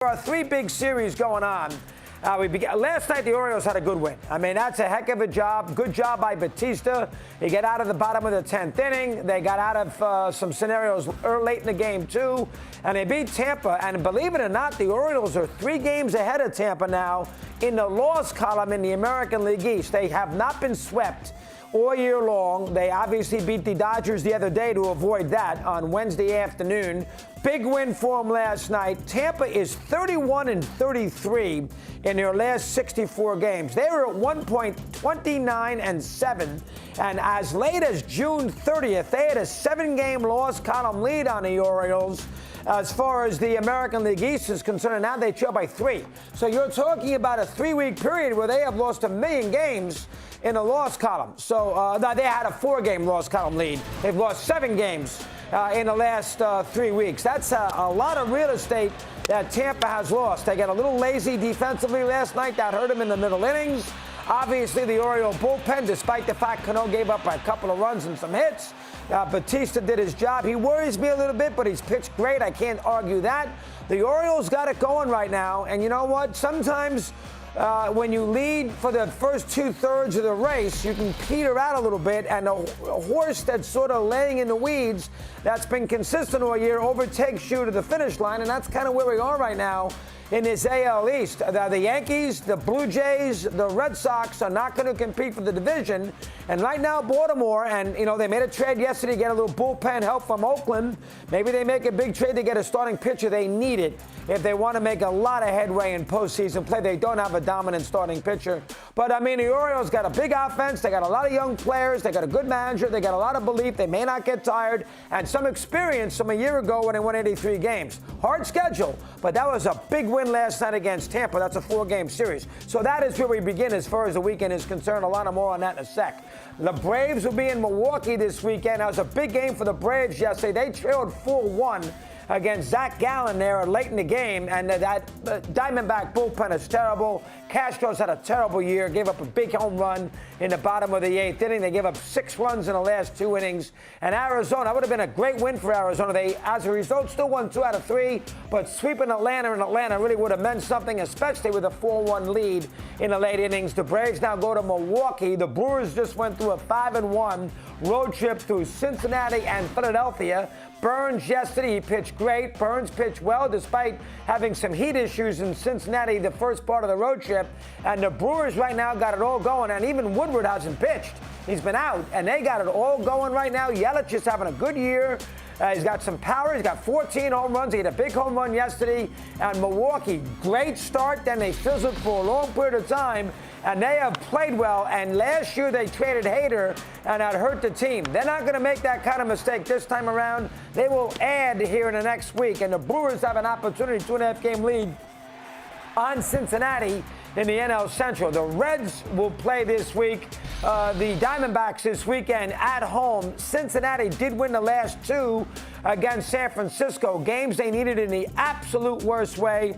There are three big series going on. Last night, the Orioles had a good win. I mean, that's a heck of a job. Good job by Batista. They get out of the bottom of the 10th inning. They got out of some scenarios late in the game, too. And they beat Tampa. And believe it or not, the Orioles are 3 games ahead of Tampa now in the loss column in the American League East. They have not been swept all year long. They obviously beat the Dodgers the other day to avoid that on Wednesday afternoon. Big win for them last night. Tampa is 31-33 in their last 64 games. They were at one point 29-7, and as late as June 30th, they had a 7-game loss column lead on the Orioles. As far as the American League East is concerned, and now they trail by 3. So you're talking about a 3-week period where they have lost 1 million games in a loss column. So they had a 4-game loss column lead. They've lost 7 games in the last 3 weeks. That's a lot of real estate that Tampa has lost. They got a little lazy defensively last night. That hurt them in the middle innings. Obviously, the Oriole bullpen, despite the fact Cano gave up a couple of runs and some hits, Batista did his job. He worries me a little bit, but he's pitched great. I can't argue that. The Orioles got it going right now. And you know what? Sometimes when you lead for the first 2/3 of the race, you can peter out a little bit, and a horse that's sort of laying in the weeds, that's been consistent all year, overtakes you to the finish line, and that's kind of where we are right now in this AL East. The Yankees, the Blue Jays, the Red Sox are not going to compete for the division. And right now, Baltimore, and, you know, they made a trade yesterday to get a little bullpen help from Oakland. Maybe they make a big trade to get a starting pitcher. They need it if they want to make a lot of headway in postseason play. They don't have a dominant starting pitcher. But, I mean, the Orioles got a big offense. They got a lot of young players. They got a good manager. They got a lot of belief. They may not get tired. And some experience from a year ago when they won 83 games. Hard schedule, but that was a big win last night against Tampa. That's a 4-game series. So that is where we begin as far as the weekend is concerned. A lot more on that in a sec. The Braves will be in Milwaukee this weekend. That was a big game for the Braves yesterday. They trailed 4-1 against Zach Gallen there late in the game, and that Diamondback bullpen is terrible. Castro's had a terrible year, gave up a big home run in the bottom of the 8th inning. They gave up 6 runs in the last 2 innings. And Arizona, that would have been a great win for Arizona. They, as a result, still won 2 out of 3, but sweeping Atlanta in Atlanta really would have meant something, especially with a 4-1 lead in the late innings. The Braves now go to Milwaukee. The Brewers just went through a 5-1 road trip through Cincinnati and Philadelphia. Burns yesterday, he pitched great. Burns pitched well despite having some heat issues in Cincinnati the first part of the road trip. And the Brewers right now got it all going. And even Woodward hasn't pitched. He's been out, and they got it all going right now. Yelich is having a good year. He's got some power. He's got 14 home runs. He had a big home run yesterday. And Milwaukee, great start. Then they fizzled for a long period of time. And they have played well. And last year they traded Hader, and that hurt the team. They're not going to make that kind of mistake this time around. They will add here in the next week. And the Brewers have an opportunity, 2.5-game lead on Cincinnati in the NL Central. The Reds will play this week. The Diamondbacks this weekend at home. Cincinnati did win the last 2 against San Francisco. Games they needed in the absolute worst way.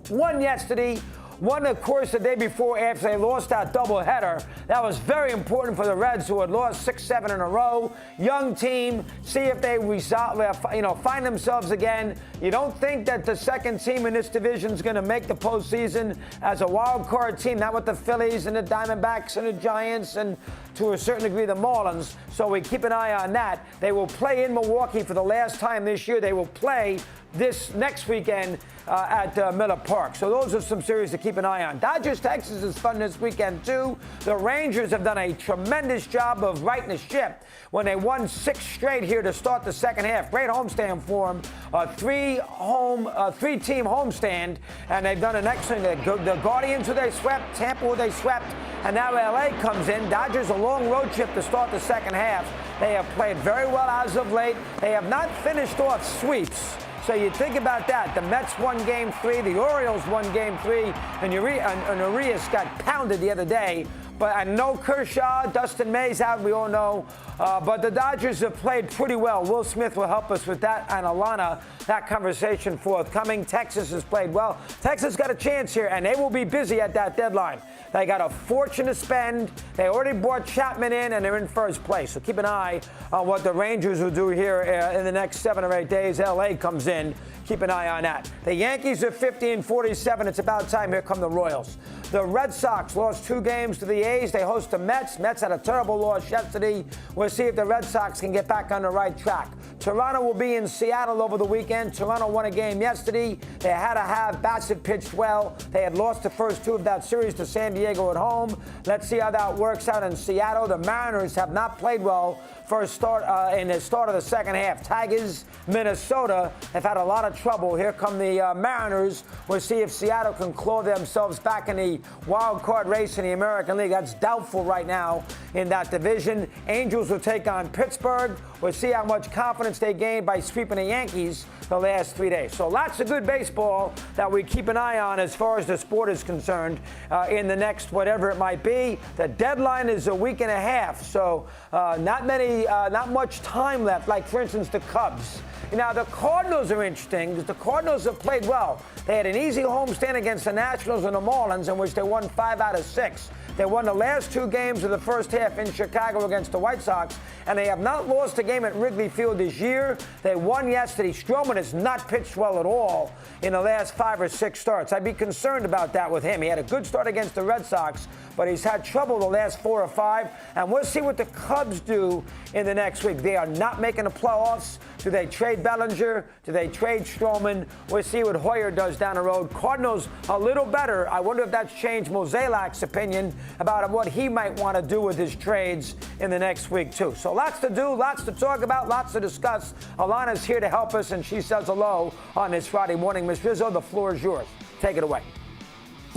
Won yesterday. Won, of course, the day before after they lost that doubleheader. That was very important for the Reds, who had lost 6-7 in a row. Young team. See if they find themselves again. You don't think that the second team in this division is going to make the postseason as a wild card team, not with the Phillies and the Diamondbacks and the Giants and to a certain degree the Marlins. So we keep an eye on that. They will play in Milwaukee for the last time this year. They will play this next weekend at Miller Park. So those are some series to keep an eye on. Dodgers-Texas is fun this weekend, too. The Rangers have done a tremendous job of righting the ship when they won 6 straight here to start the second half. Great homestand for them. A 3-team homestand, and they've done an excellent. The Guardians, who they swept, Tampa, who they swept, and now LA comes in. Dodgers, a long road trip to start the second half. They have played very well as of late. They have not finished off sweeps. So you think about that. The Mets won Game 3. The Orioles won Game 3. And Urias got pounded the other day And no Kershaw, Dustin May's out, we all know. But the Dodgers have played pretty well. Will Smith will help us with that, and Alana, that conversation forthcoming. Texas has played well. Texas got a chance here, and they will be busy at that deadline. They got a fortune to spend. They already brought Chapman in, and they're in first place. So keep an eye on what the Rangers will do here in the next 7 or 8 days. L.A. comes in. Keep an eye on that. The Yankees are 50-47. It's about time. Here come the Royals. The Red Sox lost 2 games to the A's. They host the Mets. Mets had a terrible loss yesterday. We'll see if the Red Sox can get back on the right track. Toronto will be in Seattle over the weekend. Toronto won a game yesterday. They had to have Bassett pitched well. They had lost the first 2 of that series to San Diego at home. Let's see how that works out in Seattle. The Mariners have not played well for a start in the start of the second half. Tigers, Minnesota have had a lot of trouble. Here come the Mariners. We'll see if Seattle can claw themselves back in the wild card race in the American League. That's doubtful right now in that division. Angels will take on Pittsburgh. We'll see how much confidence they gain by sweeping the Yankees the last 3 days. So lots of good baseball that we keep an eye on as far as the sport is concerned in the next whatever it might be. The deadline is a week and a half, so not much time left. Like for instance, the Cubs. Now the Cardinals are interesting because the Cardinals have played well. They had an easy homestand against the Nationals and the Marlins, in which they won 5 out of 6. They won the last 2 games of the first half in Chicago against the White Sox, and they have not lost a game at Wrigley Field this year. They won yesterday. Stroman has not pitched well at all in the last 5 or 6 starts. I'd be concerned about that with him. He had a good start against the Red Sox, but he's had trouble the last 4 or 5, and we'll see what the Cubs do in the next week. They are not making the playoffs. Do they trade Bellinger? Do they trade Stroman? We'll see what Hoyer does down the road. Cardinals a little better. I wonder if that's changed Mozeliak's opinion about what he might want to do with his trades in the next week, too. So lots to do, lots to talk about, lots to discuss. Alana's here to help us, and she says hello on this Friday morning. Ms. Rizzo, the floor is yours. Take it away.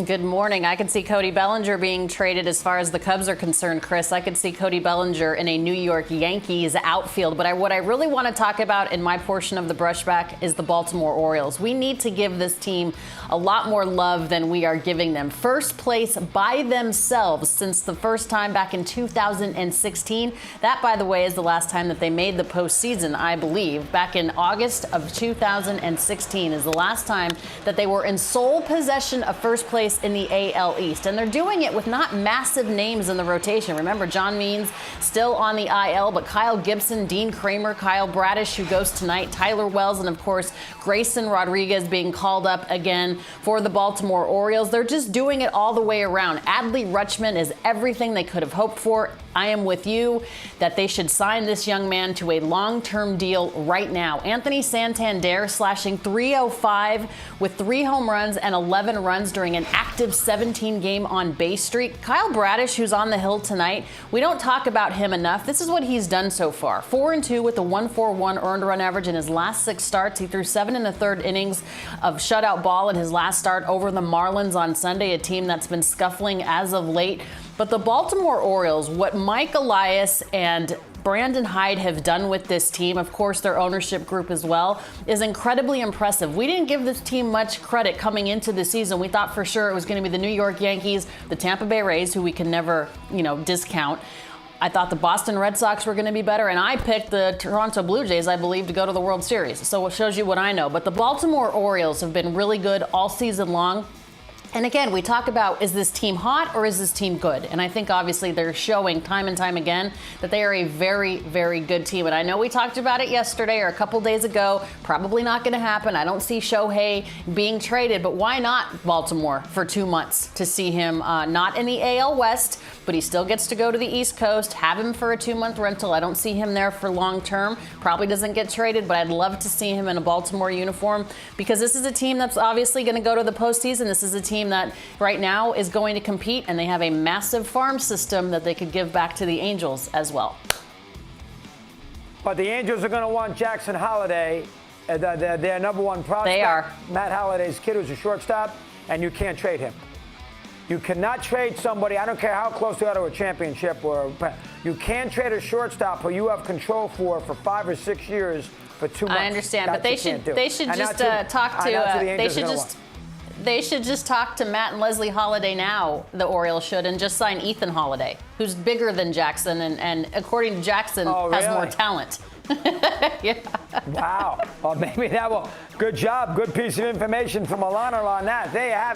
Good morning. I can see Cody Bellinger being traded as far as the Cubs are concerned, Chris. I could see Cody Bellinger in a New York Yankees outfield. But what I really want to talk about in my portion of the brushback is the Baltimore Orioles. We need to give this team a lot more love than we are giving them. First place by themselves since the first time back in 2016. That, by the way, is the last time that they made the postseason, I believe. Back in August of 2016 is the last time that they were in sole possession of first place in the AL East. And they're doing it with not massive names in the rotation. Remember, John Means still on the IL, but Kyle Gibson, Dean Kramer, Kyle Bradish, who goes tonight, Tyler Wells, and of course, Grayson Rodriguez being called up again for the Baltimore Orioles. They're just doing it all the way around. Adley Rutschman is everything they could have hoped for. I am with you that they should sign this young man to a long-term deal right now. Anthony Santander slashing .305 with 3 home runs and 11 runs during an active 17-game on-base streak. Kyle Bradish, who's on the hill tonight, we don't talk about him enough. This is what he's done so far. 4-2 with a 1.41 earned run average in his last 6 starts. He threw 7 1/3 innings of shutout ball in his last start over the Marlins on Sunday, a team that's been scuffling as of late. But the Baltimore Orioles, what Mike Elias and Brandon Hyde have done with this team, of course their ownership group as well, is incredibly impressive. We didn't give this team much credit coming into the season. We thought for sure it was going to be the New York Yankees, the Tampa Bay Rays, who we can never, discount. I thought the Boston Red Sox were going to be better, and I picked the Toronto Blue Jays, I believe, to go to the World Series. So it shows you what I know. But the Baltimore Orioles have been really good all season long. And again, we talk about, is this team hot or is this team good? And I think obviously they're showing time and time again that they are a very, very good team. And I know we talked about it yesterday or a couple days ago. Probably not going to happen. I don't see Shohei being traded, but why not Baltimore for 2 months to see him not in the AL West, but he still gets to go to the East Coast, have him for a 2-month rental. I don't see him there for long term. Probably doesn't get traded, but I'd love to see him in a Baltimore uniform because this is a team that's obviously going to go to the postseason. This is a team that right now is going to compete, and they have a massive farm system that they could give back to the Angels as well. But the Angels are going to want Jackson Holliday, their number 1 prospect. They are. Matt Holliday's kid, who's a shortstop, and you can't trade him. You cannot trade somebody, I don't care how close they are to a championship, you can't trade a shortstop who you have control for 5 or 6 years for 2 months. I understand, but they should just talk to They should just talk to Matt and Leslie Holiday now, the Orioles should, and just sign Ethan Holiday, who's bigger than Jackson and according to Jackson, has more talent. Yeah. Wow. Well, maybe that will. Good job. Good piece of information from Alana on that. There you have it.